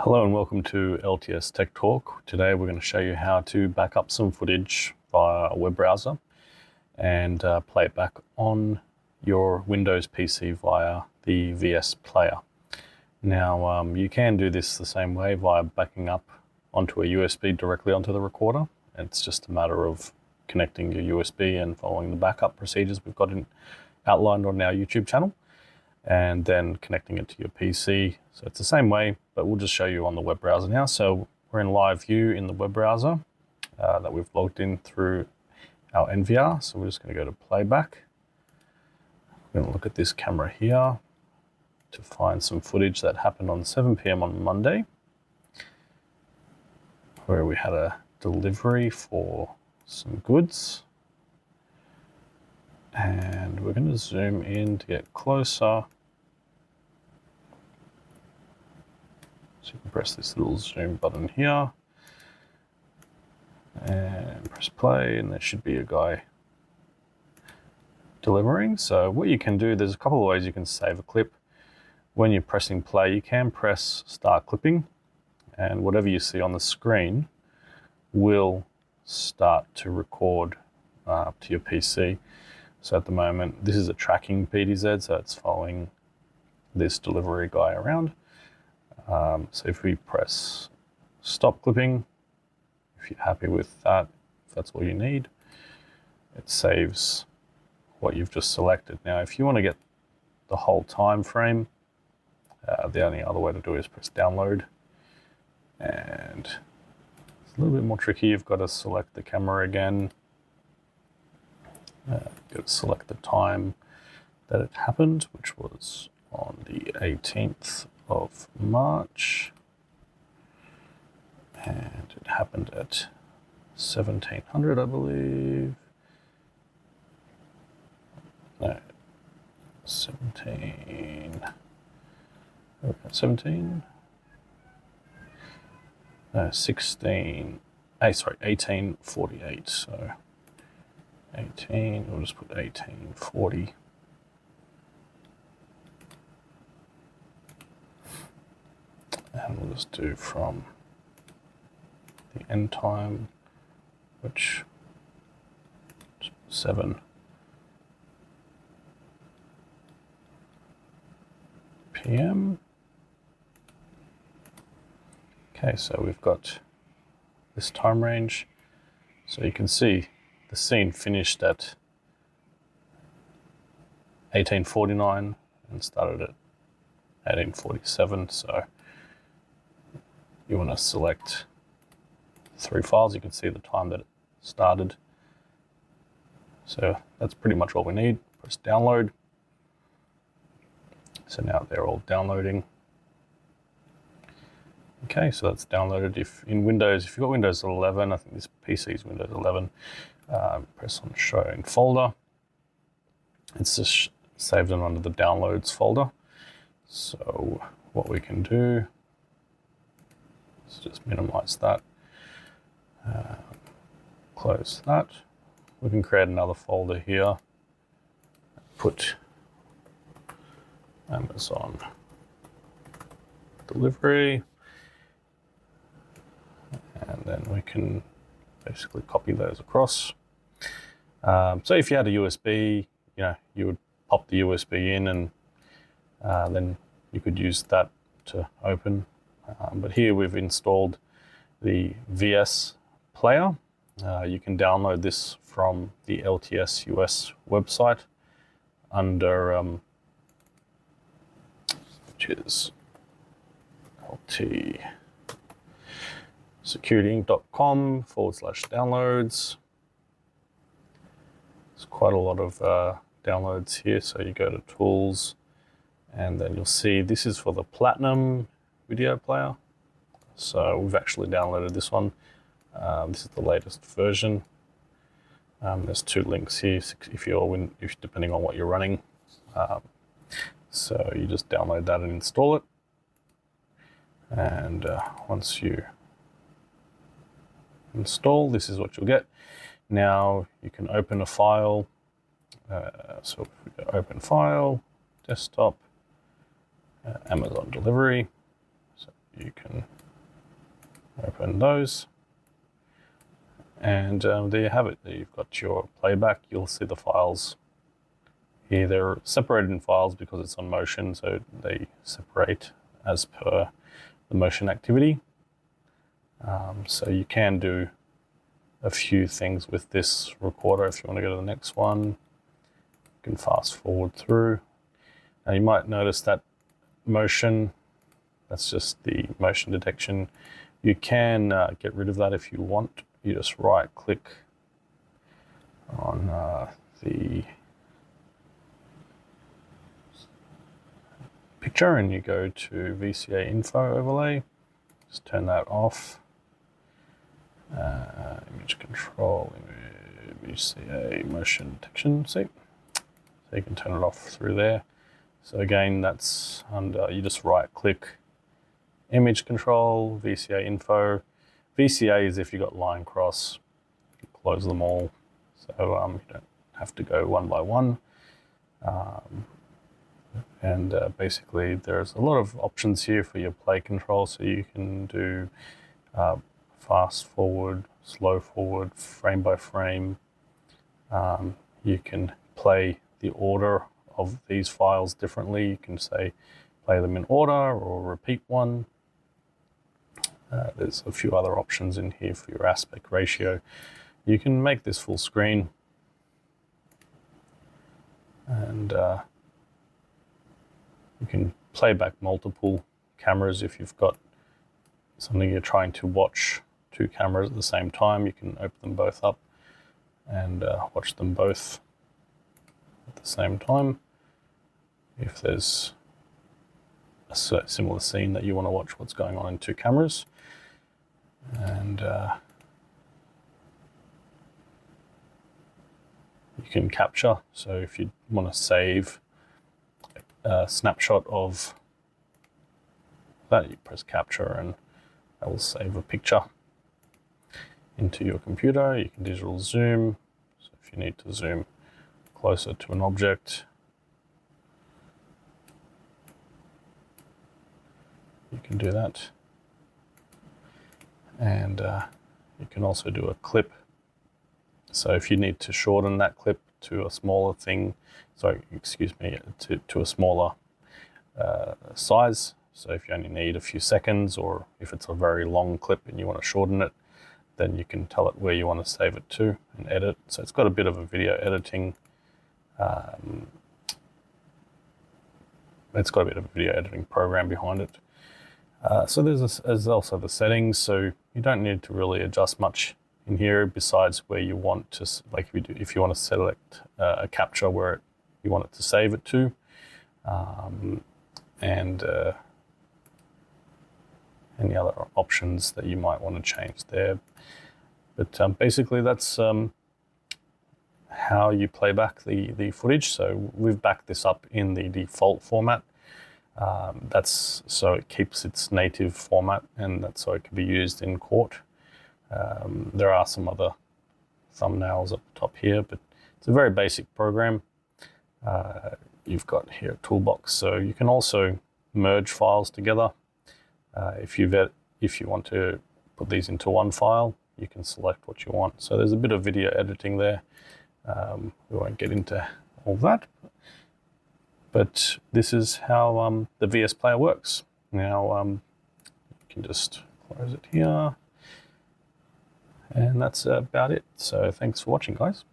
Hello and welcome to LTS Tech Talk. Today we're going to show you how to back up some footage via a web browser and play it back on your Windows PC via the VS Player. Now you can do this the same way via backing up onto a USB directly onto the recorder. It's just a matter of connecting your USB and following the backup procedures we've got outlined on our YouTube channel, and then connecting it to your PC. So it's the same way, but we'll just show you on the web browser now. So we're in live view in the web browser that we've logged in through our NVR. So we're just going to go to Playback. We're going to look at this camera here to find some footage that happened on 7 p.m. on Monday, where we had a delivery for some goods. And we're going to zoom in to get closer. So you can press this little zoom button here and press play, and there should be a guy delivering. So what you can do, there's a couple of ways you can save a clip. When you're pressing play, you can press start clipping, and whatever you see on the screen will start to record up to your PC. So at the moment, this is a tracking PDZ, so it's following this delivery guy around. So if we press stop clipping, if you're happy with that, if that's all you need, it saves what you've just selected. Now, if you want to get the whole time frame, the only other way to do it is press download. And it's a little bit more tricky. You've got to select the camera again. Got to select the time that it happened, which was on the 18th of March, and it happened at 1700, I believe. No, 17. 17. No, 16. Sorry, 1848. So 18, we'll just put 1840. And we'll just do from the end time, which is 7 p.m. Okay, so we've got this time range. So you can see the scene finished at 1849 and started at 1847. So you want to select 3 files. You can see the time that it started. So that's pretty much all we need. Press download. So now they're all downloading. Okay, so that's downloaded. If in Windows, if you've got Windows 11, I think this PC is Windows 11, press on show in folder. It's just saved them under the downloads folder. So what we can do is just minimize that, close that. We can create another folder here, put Amazon delivery, and then we can basically copy those across. So if you had a USB, you would pop the USB in, and then you could use that to open. But here we've installed the VS Player. You can download this from the LTS US website under, which is ltsaustrliaofficial.com/downloads. There's quite a lot of downloads here. So you go to Tools, and then you'll see this is for the Platinum video player. So we've actually downloaded this one. This is the latest version. There's 2 links here if depending on what you're running. So you just download that and install it. And once you install, this is what you'll get. Now you can open a file. So if we go open file, desktop, Amazon delivery. So you can open those. And there you have it. You've got your playback. You'll see the files here. They're separated in files because it's on motion, so they separate as per the motion activity. So you can do a few things with this recorder. If you want to go to the next one, you can fast forward through. Now you might notice that motion, that's just the motion detection. You can get rid of that if you want. You just right click on the picture and you go to VCA info overlay. Just turn that off. Image control, VCA motion detection, see? So you can turn it off through there. So again, that's under, you just right click, image control, VCA info. VCA is if you've got line cross, you close them all. So you don't have to go one by one. Basically there's a lot of options here for your play control. So you can do fast forward, slow forward, frame by frame. You can play the order of these files differently. You can say play them in order or repeat one. There's a few other options in here for your aspect ratio. You can make this full screen, and you can play back multiple cameras. If you've got something you're trying to watch two cameras at the same time, you can open them both up and watch them both at the same time. If there's a similar scene that you want to watch what's going on in two cameras. And you can capture. So if you want to save a snapshot of that, you press capture and that will save a picture into your computer. You can digital zoom. So if you need to zoom closer to an object, you can do that. And you can also do a clip. So if you need to shorten that clip to a smaller thing, to a smaller size. So if you only need a few seconds, or if it's a very long clip and you want to shorten it, then you can tell it where you want to save it to and edit. So it's got a bit of a video editing. It's got a bit of a video editing program behind it. So there's also the settings, so you don't need to really adjust much in here besides where you want to, like if you want to select a capture where you want it to save it to, and any other options that you might want to change there. But basically that's how you play back the footage. So we've backed this up in the default format. That's so it keeps its native format, and that's so it can be used in court. There are some other thumbnails up the top here, but it's a very basic program. You've got here a toolbox, so you can also merge files together. If you want to put these into one file, you can select what you want. So there's a bit of video editing there. We won't get into all that. But this is how the VS Player works. Now you can just close it here. And that's about it. So thanks for watching, guys.